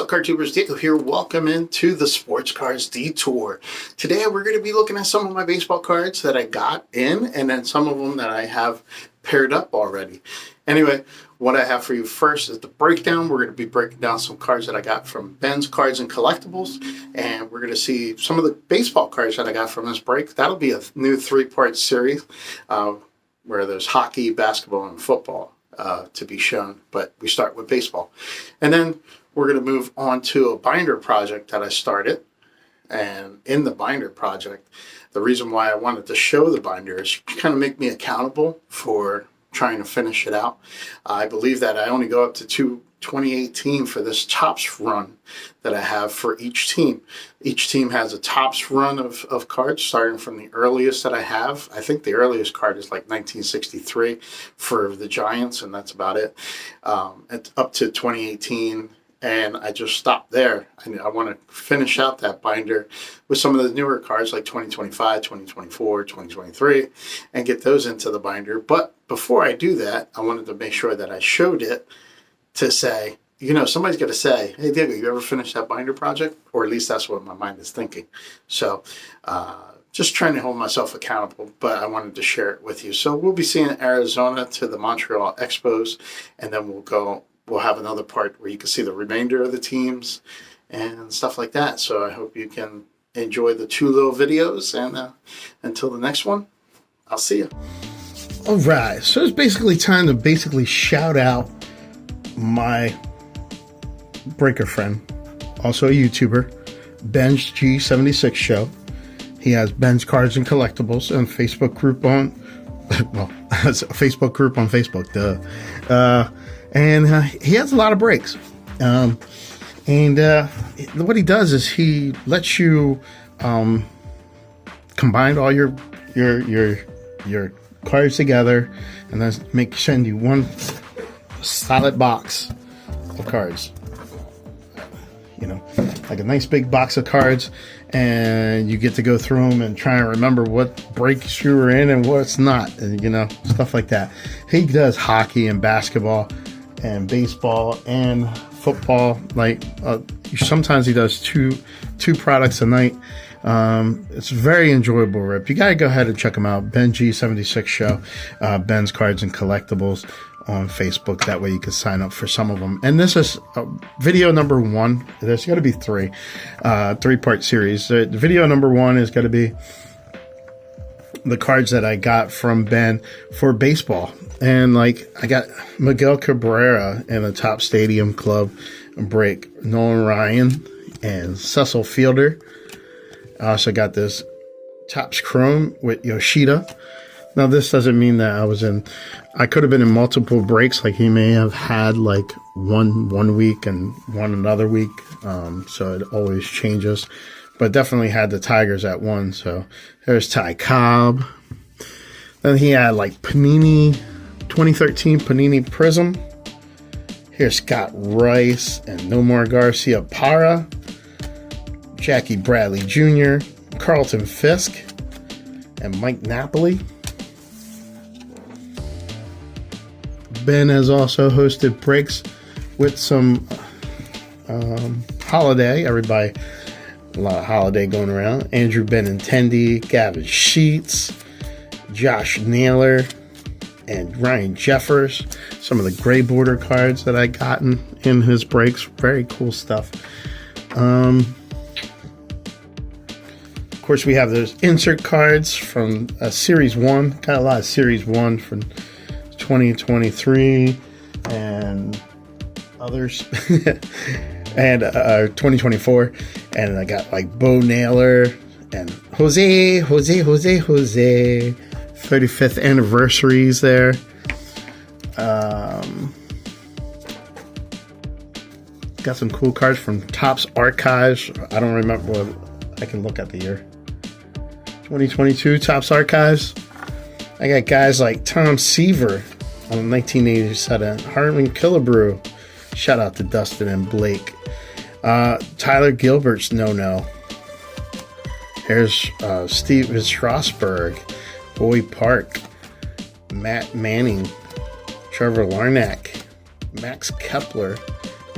up, card tubers? Diego here. Welcome into the Sports Cards D-tor. Today we're going to be looking at some of my baseball cards that I got in, and then some of them that I have paired up already. Anyway, what I have for you first is the breakdown. We're going to be breaking down some cards that I got from Ben's Cards and Collectibles, and we're going to see some of the baseball cards that I got from this break. That'll be a new 3-part series where there's hockey, basketball, and football to be shown, but we start with baseball. And then we're going to move on to a binder project that I started. And in the binder project, the reason why I wanted to show the binder is to kind of make me accountable for trying to finish it out. I believe that I only go up to 2018 for this Topps run that I have for each team. Each team has a Topps run of cards, starting from the earliest that I have. I think the earliest card is like 1963 for the Giants, and that's about it. It's up to 2018. And I just stopped there. I want to finish out that binder with some of the newer cards like 2025, 2024, 2023, and get those into the binder. But before I do that, I wanted to make sure that I showed it to say, you know, somebody's got to say, hey, Diego, you ever finished that binder project? Or at least that's what my mind is thinking. So just trying to hold myself accountable, but I wanted to share it with you. So we'll be seeing Arizona to the Montreal Expos, and then we'll have another part where you can see the remainder of the teams and stuff like that. So I hope you can enjoy the 2 little videos, and until the next one, I'll see you. All right, so it's basically time to shout out my breaker friend, also a YouTuber, Ben's G76 Show. He has Ben's Cards and Collectibles and Facebook group on, well, it's a Facebook group on Facebook, duh. And he has a lot of breaks. And what he does is he lets you combine all your cards together, and then send you one solid box of cards. You know, like a nice big box of cards, and you get to go through them and try and remember what breaks you were in and what's not, and you know, stuff like that. He does hockey and basketball and baseball and football. Like sometimes he does two products a night. It's very enjoyable, Rip. You gotta go ahead and check him out. Ben G76 Show, Ben's Cards and Collectibles on Facebook. That way you can sign up for some of them. And this is video number 1. There's got to be 3-part series. The video number 1 is going to be the cards that I got from Ben for baseball. And like, I got Miguel Cabrera in the Topps Stadium Club break, Nolan Ryan and Cecil Fielder. I also got this Topps Chrome with Yoshida. Now, this doesn't mean that I could have been in multiple breaks. Like, he may have had like one week and one another week. So it always changes. But definitely had the Tigers at one. So there's Ty Cobb. Then he had like Panini, 2013 Panini Prism. Here's Scott Rice and Nomar Garcia Parra. Jackie Bradley Jr., Carlton Fisk, and Mike Napoli. Ben has also hosted breaks with some Holiday. Everybody, a lot of Holiday going around. Andrew Benintendi, Gavin Sheets, Josh Naylor, and Ryan Jeffers. Some of the gray border cards that I gotten in his breaks. Very cool stuff. Of course, we have those insert cards from Series 1. Got a lot of Series 1 from 2023 and others. And 2024. And I got like Bo Naylor and Jose. 35th anniversaries there. Got some cool cards from Topps Archives. I don't remember what. I can look at the year. 2022 Topps Archives. I got guys like Tom Seaver on 1987. Harlan Killebrew. Shout out to Dustin and Blake. Tyler Gilbert's No. Here's Steven Strasburg. Bowie Park. Matt Manning. Trevor Larnach. Max Kepler.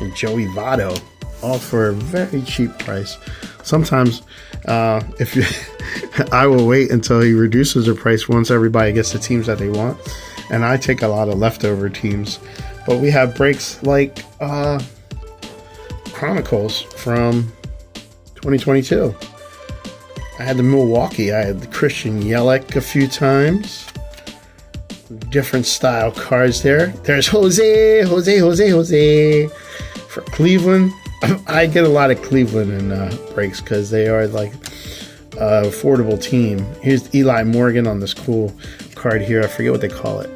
And Joey Votto. all for a very cheap price. Sometimes if you I will wait until he reduces the price once everybody gets the teams that they want, and I take a lot of leftover teams. But we have breaks like Chronicles from 2022. I had the Milwaukee. I had the Christian Yelich a few times. Different style cards there. There's Jose for Cleveland. I get a lot of Cleveland in breaks because they are like an affordable team. Here's Eli Morgan on this cool card here. I forget what they call it.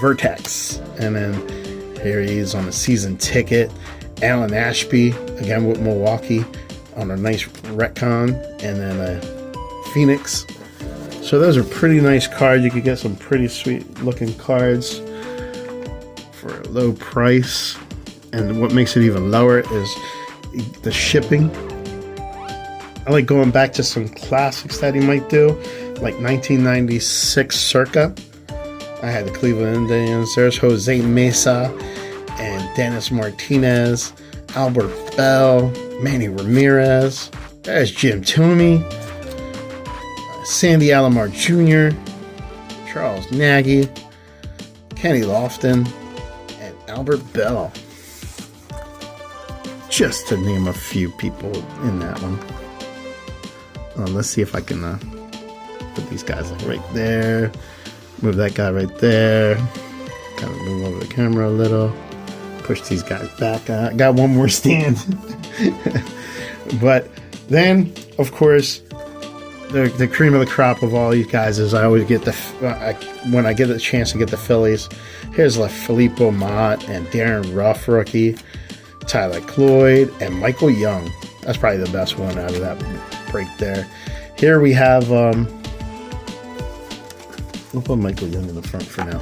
Vertex. And then here he is on a season ticket. Alan Ashby, again with Milwaukee, on a nice retcon. And then a Phoenix. So those are pretty nice cards. You could get some pretty sweet looking cards for a low price. And what makes it even lower is the shipping. I like going back to some classics that he might do, like 1996 circa. I had the Cleveland Indians. There's Jose Mesa and Dennis Martinez, Albert Bell, Manny Ramirez. There's Jim Thome, Sandy Alomar Jr., Charles Nagy, Kenny Lofton, and Albert Bell. Just to name a few people in that one. Let's see if I can put these guys like right there. Move that guy right there. Kind of move over the camera a little. Push these guys back. I got one more stand. But then, of course, the cream of the crop of all you guys is I always get when I get a chance to get the Phillies. Here's like Filippo Mott and Darren Ruff rookie, Tyler Cloyd, and Michael Young. That's probably the best one out of that break there. Here we have we'll put Michael Young in the front for now.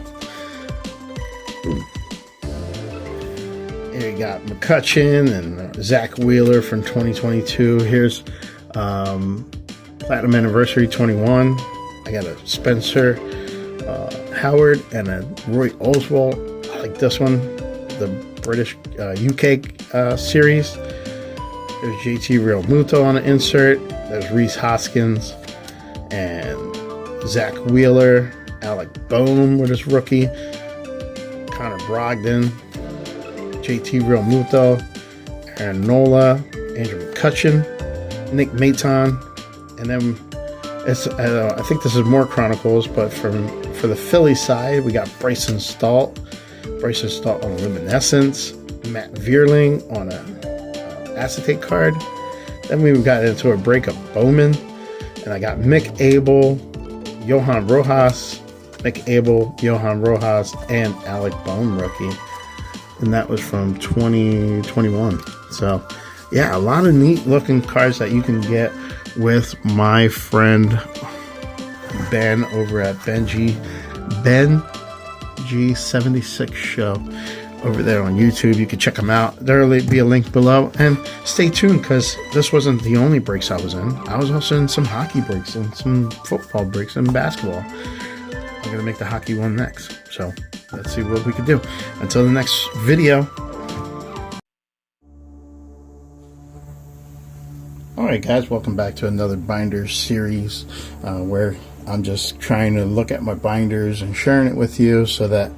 Here you got McCutchen and Zach Wheeler from 2022. Here's Platinum Anniversary 21. I got a Spencer Howard and a Roy Oswalt. I like this one, the British UK series. There's JT Real Muto on the insert. There's Reese Hoskins and Zach Wheeler. Alec Boehm with his rookie. Connor Brogdon. JT Real Muto. Aaron Nola. Andrew McCutchen. Nick Maton. And then it's I think this is more Chronicles, but for the Philly side, we got Bryson Stott. Bryson Stott on Luminescence. Matt Vierling on a acetate card. Then we got into a break of Bowman, and I got Mick Abel, Johan Rojas, Mick Abel, Johan Rojas, and Alec Boehm rookie, and that was from 2021. So yeah, a lot of neat looking cards that you can get with my friend Ben over at Ben G76 Show over there on YouTube. You can check them out. There'll be a link below. And stay tuned, because this wasn't the only breaks I was in. I was also in some hockey breaks and some football breaks and basketball. I'm going to make the hockey one next. So let's see what we can do. Until the next video. Alright guys, welcome back to another binders series where I'm just trying to look at my binders and sharing it with you so that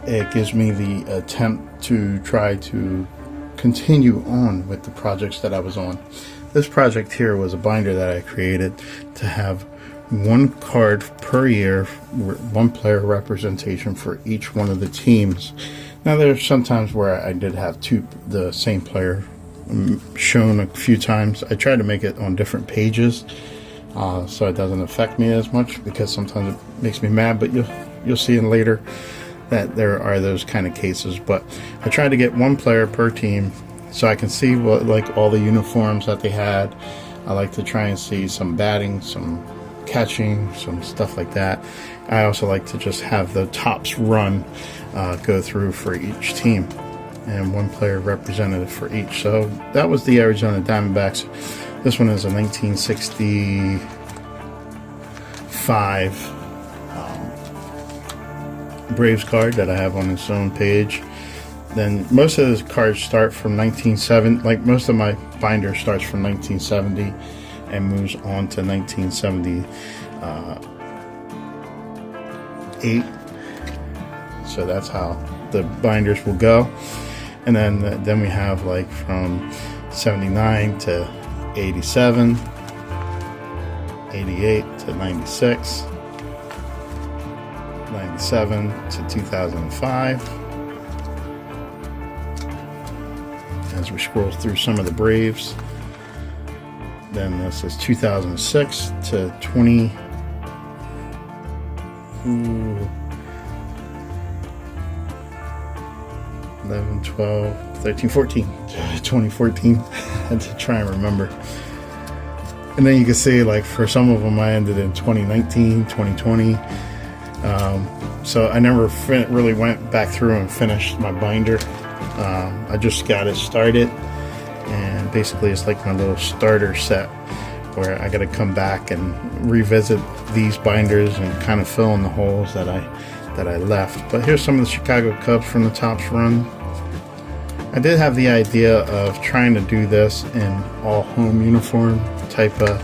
it gives me the attempt to try to continue on with the projects that I was on. This project here was a binder that I created to have one card per year, one player representation for each one of the teams. Now there's sometimes where I did have the same player shown a few times. I try to make it on different pages so it doesn't affect me as much, because sometimes it makes me mad, but you'll see in later that there are those kind of cases. But I try to get one player per team so I can see what, like, all the uniforms that they had. I like to try and see some batting, some catching, some stuff like that. I also like to just have the tops run go through for each team, and one player representative for each. So that was the Arizona Diamondbacks. This one is a 1965 Braves card that I have on its own page. Then most of the cards start from 1970, like most of my binder starts from 1970 and moves on to 1978. So that's how the binders will go. And then we have like from 79 to 87, 88 to 96, 97 to 2005. As we scroll through some of the Braves, then this is 2006 to 11, 12, 13, 14, 2014. I had to try and remember. And then you can see, like, for some of them I ended in 2019, 2020. So I never really went back through and finished my binder. I just got it started, and basically it's like my little starter set where I got to come back and revisit these binders and kind of fill in the holes that I left. But here's some of the Chicago Cubs from the Topps run. I did have the idea of trying to do this in all home uniform type of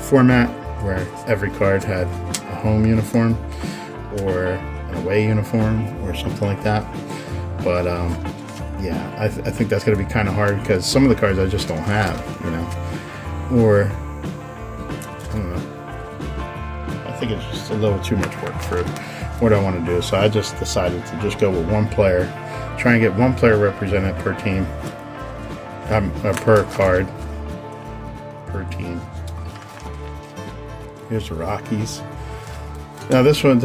format, where every card had a home uniform or an away uniform or something like that. But yeah, I think that's going to be kind of hard because some of the cards I just don't have, you know, or I don't know. I think it's just a little too much work for what I want to do. So I just decided to just go with one player, try and get one player represented per team, per card, per team. Here's the Rockies. Now this would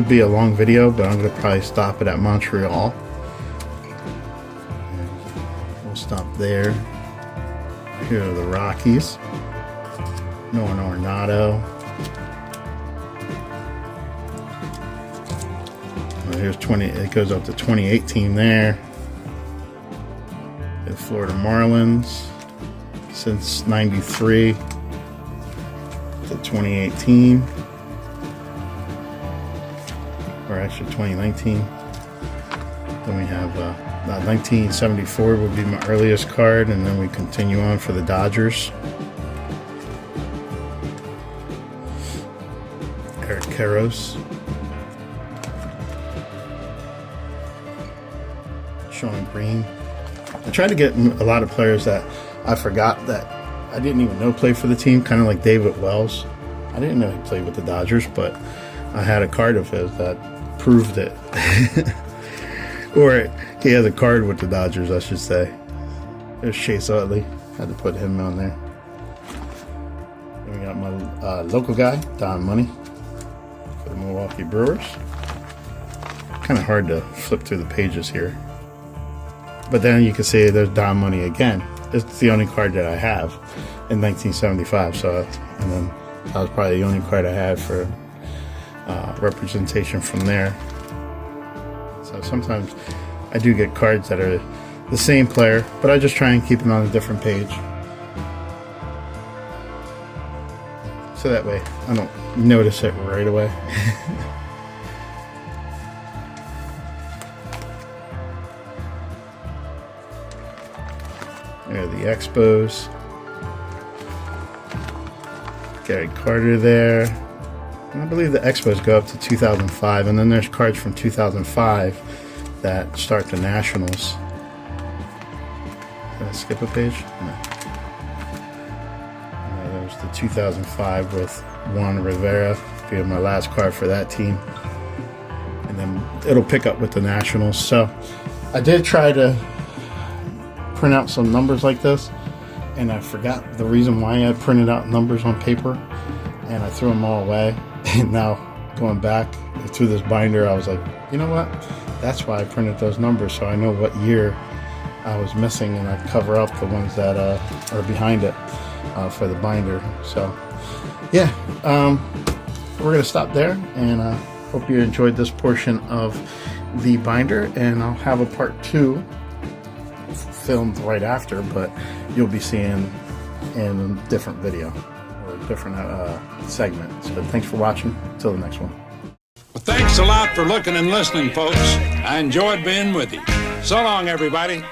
be a long video, but I'm going to probably stop it at Montreal. We'll stop there. Here are the Rockies. Nolan Arenado. Here's 20. It goes up to 2018 there. The Florida Marlins since '93 to 2018, or actually 2019. Then we have 1974 would be my earliest card, and then we continue on for the Dodgers. Eric Karros. Sean Green. I tried to get a lot of players that I forgot that I didn't even know played for the team, kind of like David Wells. I didn't know he played with the Dodgers, but I had a card of his that proved it. Or he has a card with the Dodgers, I should say. There's Chase Utley. Had to put him on there. Then we got my local guy, Don Money, for the Milwaukee Brewers. Kind of hard to flip through the pages here. But then you can see there's Don Money again. It's the only card that I have in 1975. So, and then that was probably the only card I had for representation from there. So sometimes I do get cards that are the same player, but I just try and keep them on a different page. So that way I don't notice it right away. There are the Expos. Gary Carter there. And I believe the Expos go up to 2005, and then there's cards from 2005 that start the Nationals. Did I skip a page? No. There's the 2005 with Juan Rivera being my last card for that team. And then it'll pick up with the Nationals. So I did try to print out some numbers like this, and I forgot the reason why I printed out numbers on paper, and I threw them all away. And now going back through this binder, I was like, you know what? That's why I printed those numbers, so I know what year I was missing, and I cover up the ones that are behind it for the binder. So yeah, we're gonna stop there, and hope you enjoyed this portion of the binder, and I'll have a part 2 filmed right after, but you'll be seeing in a different video or a different segment. So thanks for watching. Until the next one. Thanks a lot for looking and listening, folks. I enjoyed being with you. So long, everybody.